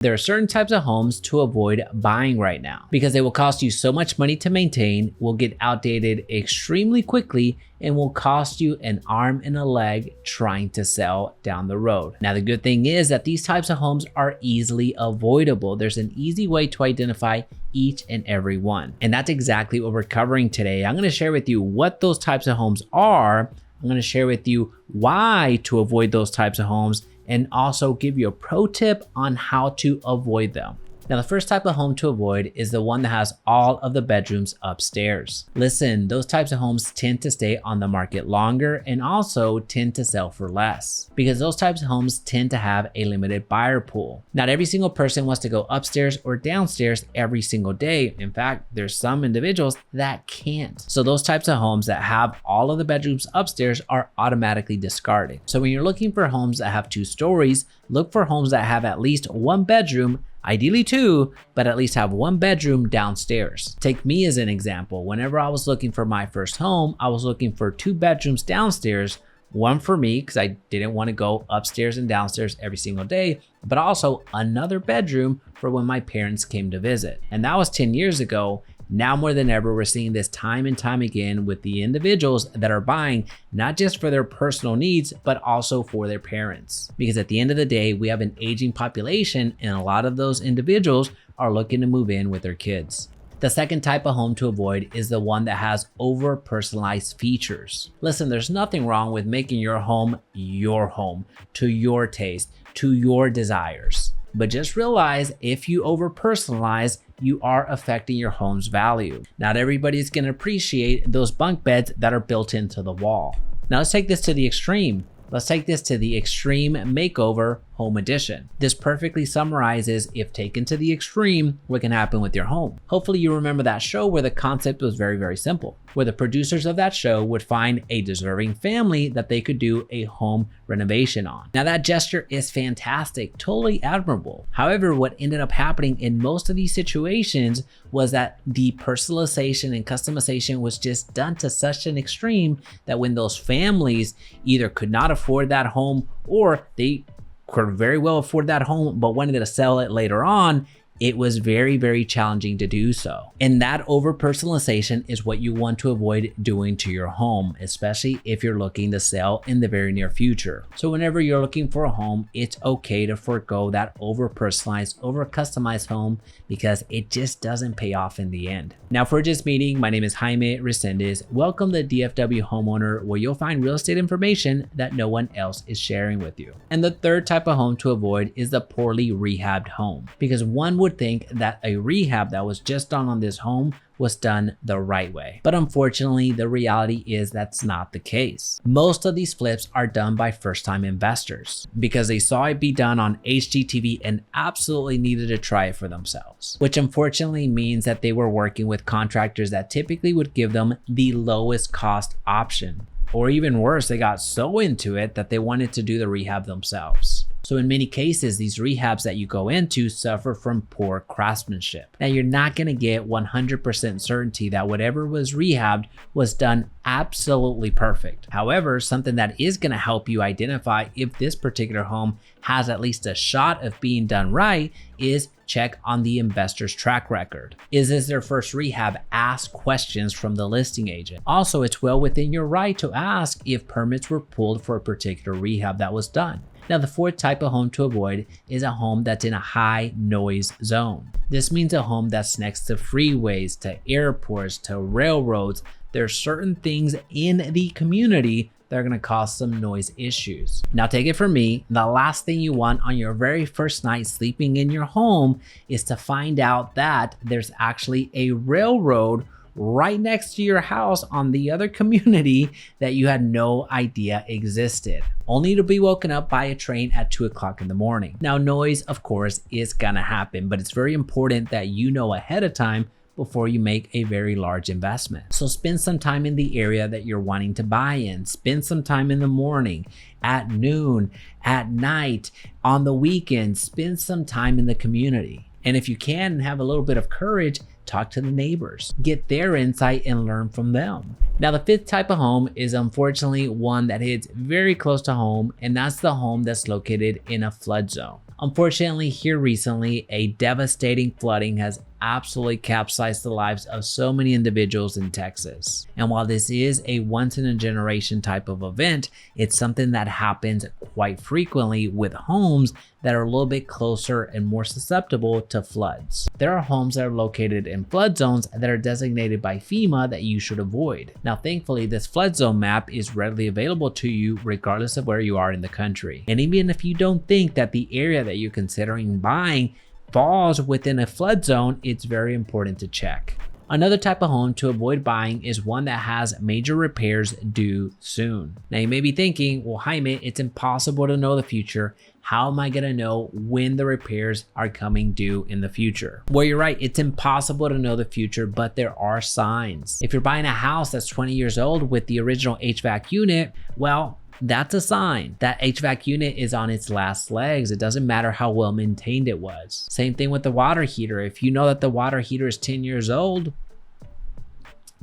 There are certain types of homes to avoid buying right now because they will cost you so much money to maintain, will get outdated extremely quickly, and will cost you an arm and a leg trying to sell down the road. Now, the good thing is that these types of homes are easily avoidable. There's an easy way to identify each and every one. And that's exactly what we're covering today. I'm going to share with you what those types of homes are. I'm going to share with you why to avoid those types of homes, and also give you a pro tip on how to avoid them. Now, the first type of home to avoid is the one that has all of the bedrooms upstairs. Listen, those types of homes tend to stay on the market longer and also tend to sell for less because those types of homes tend to have a limited buyer pool. Not every single person wants to go upstairs or downstairs every single day. In fact, there's some individuals that can't. So those types of homes that have all of the bedrooms upstairs are automatically discarded. So when you're looking for homes that have 2 stories, look for homes that have at least 1 bedroom, ideally 2, but at least have 1 bedroom downstairs. Take me as an example. Whenever I was looking for my first home, I was looking for 2 bedrooms downstairs, one for me because I didn't want to go upstairs and downstairs every single day, but also another bedroom for when my parents came to visit. And that was 10 years ago. Now more than ever, we're seeing this time and time again with the individuals that are buying not just for their personal needs, but also for their parents. Because at the end of the day, we have an aging population and a lot of those individuals are looking to move in with their kids. The second type of home to avoid is the one that has over-personalized features. Listen, there's nothing wrong with making your home to your taste, to your desires. But just realize if you over-personalize, you are affecting your home's value. Not everybody's going to appreciate those bunk beds that are built into the wall. Now let's take this to the extreme. Let's take this to the Extreme Makeover Home Edition. This perfectly summarizes, if taken to the extreme, what can happen with your home. Hopefully you remember that show where the concept was very, very simple, where the producers of that show would find a deserving family that they could do a home renovation on. Now that gesture is fantastic, totally admirable. However, what ended up happening in most of these situations was that the personalization and customization was just done to such an extreme that when those families either could not afford that home or they could very well afford that home but wanted to sell it later on, it was very, very challenging to do so. And that over personalization is what you want to avoid doing to your home, especially if you're looking to sell in the very near future. So whenever you're looking for a home, it's okay to forego that over personalized, over customized home because it just doesn't pay off in the end. Now, for just meeting, my name is Jaime Resendez. Welcome to DFW Homeowner, where you'll find real estate information that no one else is sharing with you. And the third type of home to avoid is the poorly rehabbed home, because one would think that a rehab that was just done on this home was done the right way. But unfortunately, the reality is that's not the case. Most of these flips are done by first-time investors because they saw it be done on HGTV and absolutely needed to try it for themselves, which unfortunately means that they were working with contractors that typically would give them the lowest cost option. Or even worse, they got so into it that they wanted to do the rehab themselves. So in many cases, these rehabs that you go into suffer from poor craftsmanship. Now, you're not going to get 100% certainty that whatever was rehabbed was done absolutely perfect. However, something that is going to help you identify if this particular home has at least a shot of being done right is check on the investor's track record. Is this their first rehab? Ask questions from the listing agent. Also, it's well within your right to ask if permits were pulled for a particular rehab that was done. Now, the fourth type of home to avoid is a home that's in a high noise zone. This means a home that's next to freeways, to airports, to railroads. There are certain things in the community that are going to cause some noise issues. Now, take it from me, the last thing you want on your very first night sleeping in your home is to find out that there's actually a railroad right next to your house on the other community that you had no idea existed, only to be woken up by a train at 2 o'clock in the morning. Now, noise, of course, is gonna happen, but it's very important that you know ahead of time before you make a very large investment. So spend some time in the area that you're wanting to buy in. Spend some time in the morning, at noon, at night, on the weekend. Spend some time in the community. And if you can and have a little bit of courage, talk to the neighbors, get their insight and learn from them. Now, the fifth type of home is unfortunately one that hits very close to home, and that's the home that's located in a flood zone. Unfortunately, here recently, a devastating flooding has absolutely capsized the lives of so many individuals in Texas. And while this is a once in a generation type of event, it's something that happens quite frequently with homes that are a little bit closer and more susceptible to floods. There are homes that are located in flood zones that are designated by FEMA that you should avoid. Now, thankfully, this flood zone map is readily available to you regardless of where you are in the country. And even if you don't think that the area that you're considering buying falls within a flood zone, it's very important to check. Another type of home to avoid buying is one that has major repairs due soon. Now you may be thinking, well, Jaime, it's impossible to know the future. How am I gonna know when the repairs are coming due in the future? Well, you're right, it's impossible to know the future, but there are signs. If you're buying a house that's 20 years old with the original HVAC unit, well, that's a sign that HVAC unit is on its last legs. It doesn't matter how well maintained it was. Same thing with the water heater. If you know that the water heater is 10 years old,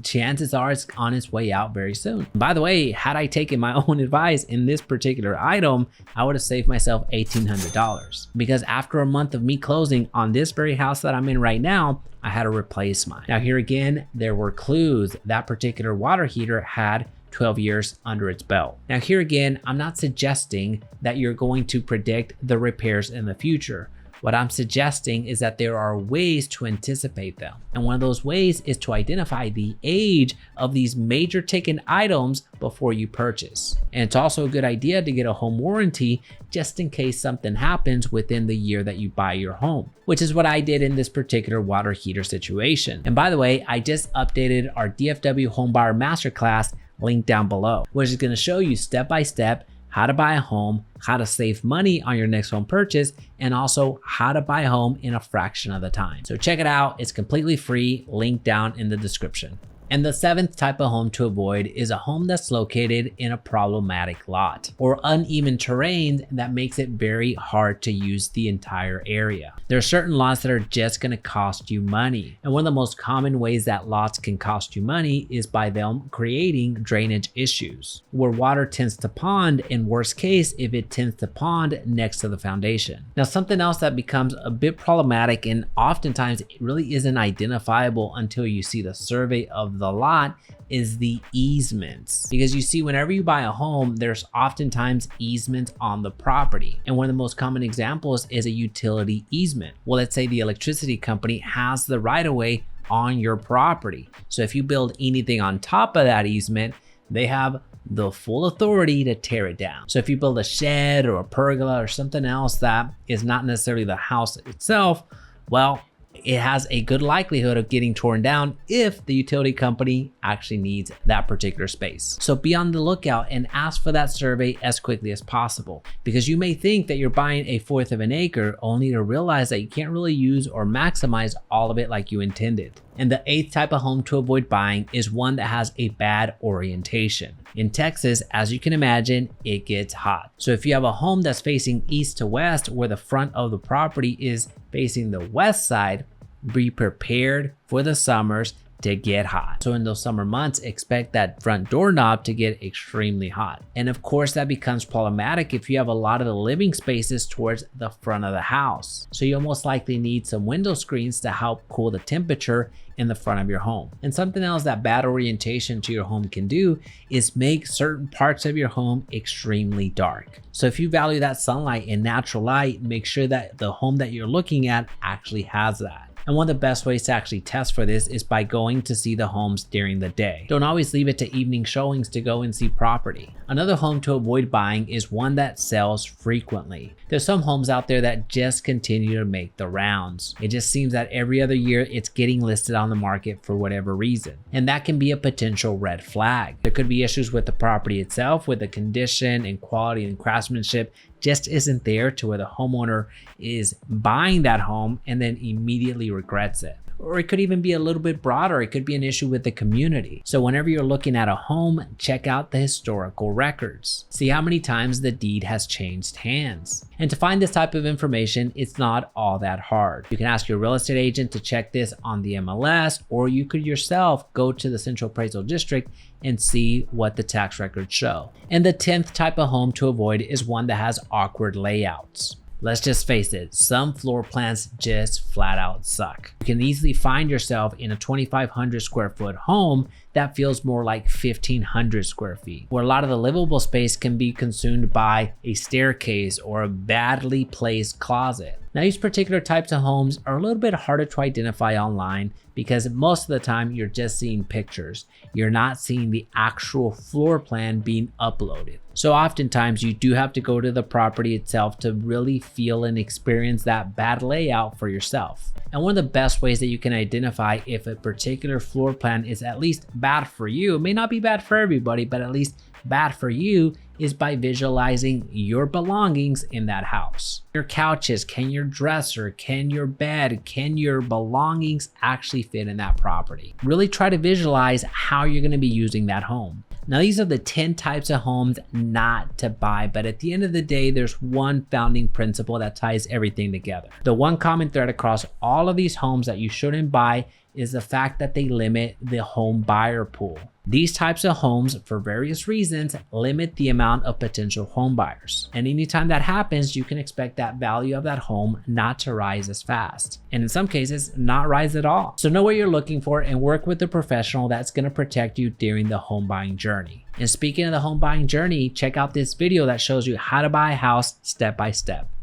chances are it's on its way out very soon. By the way, had I taken my own advice in this particular item, I would have saved myself $1,800 because after a month of me closing on this very house that I'm in right now, I had to replace mine. Now here again, there were clues. That particular water heater had 12 years under its belt. Now here again, I'm not suggesting that you're going to predict the repairs in the future. What I'm suggesting is that there are ways to anticipate them. And one of those ways is to identify the age of these major ticket items before you purchase. And it's also a good idea to get a home warranty just in case something happens within the year that you buy your home, which is what I did in this particular water heater situation. And by the way, I just updated our DFW Homebuyer Masterclass, link down below, which is going to show you step by step how to buy a home, how to save money on your next home purchase, and also how to buy a home in a fraction of the time. So check it out. It's completely free. Link down in the description. And the seventh type of home to avoid is a home that's located in a problematic lot or uneven terrain that makes it very hard to use the entire area. There are certain lots that are just going to cost you money. And one of the most common ways that lots can cost you money is by them creating drainage issues where water tends to pond, in worst case, if it tends to pond next to the foundation. Now, something else that becomes a bit problematic and oftentimes it really isn't identifiable until you see the survey of the lot is the easements. Because you see, whenever you buy a home, there's oftentimes easements on the property. And one of the most common examples is a utility easement. Well, let's say the electricity company has the right of way on your property. So if you build anything on top of that easement, they have the full authority to tear it down. So if you build a shed or a pergola or something else that is not necessarily the house itself, well, it has a good likelihood of getting torn down if the utility company actually needs that particular space. So be on the lookout and ask for that survey as quickly as possible, because you may think that you're buying 1/4 of an acre only to realize that you can't really use or maximize all of it like you intended. And the eighth type of home to avoid buying is one that has a bad orientation. In Texas, as you can imagine, it gets hot. So if you have a home that's facing east to west, where the front of the property is facing the west side, be prepared for the summers to get hot. So in those summer months, expect that front doorknob to get extremely hot. And of course, that becomes problematic if you have a lot of the living spaces towards the front of the house. So you'll most likely need some window screens to help cool the temperature in the front of your home. And something else that bad orientation to your home can do is make certain parts of your home extremely dark. So if you value that sunlight and natural light, make sure that the home that you're looking at actually has that. And one of the best ways to actually test for this is by going to see the homes during the day. Don't always leave it to evening showings to go and see property. Another home to avoid buying is one that sells frequently. There's some homes out there that just continue to make the rounds. It just seems that every other year it's getting listed on the market for whatever reason. And that can be a potential red flag. There could be issues with the property itself, with the condition and quality and craftsmanship just isn't there to where the homeowner is buying that home and then immediately regrets it. Or it could even be a little bit broader. It could be an issue with the community. So whenever you're looking at a home, check out the historical records. See how many times the deed has changed hands. And to find this type of information, it's not all that hard. You can ask your real estate agent to check this on the MLS, or you could yourself go to the Central Appraisal District and see what the tax records show. And the 10th type of home to avoid is one that has awkward layouts. Let's just face it, some floor plans just flat out suck. You can easily find yourself in a 2,500 square foot home that feels more like 1,500 square feet, where a lot of the livable space can be consumed by a staircase or a badly placed closet. Now, these particular types of homes are a little bit harder to identify online because most of the time you're just seeing pictures. You're not seeing the actual floor plan being uploaded. So oftentimes you do have to go to the property itself to really feel and experience that bad layout for yourself. And one of the best ways that you can identify if a particular floor plan is at least bad for you, it may not be bad for everybody, but at least bad for you, is by visualizing your belongings in that house. Your couches, can your dresser, can your bed, can your belongings actually fit in that property? Really try to visualize how you're going to be using that home. Now, these are the 10 types of homes not to buy, but at the end of the day, there's one founding principle that ties everything together. The one common thread across all of these homes that you shouldn't buy is the fact that they limit the home buyer pool. These types of homes, for various reasons, limit the amount of potential home buyers. And anytime that happens, you can expect that value of that home not to rise as fast. And in some cases, not rise at all. So know what you're looking for and work with a professional that's going to protect you during the home buying journey. And speaking of the home buying journey, check out this video that shows you how to buy a house step by step.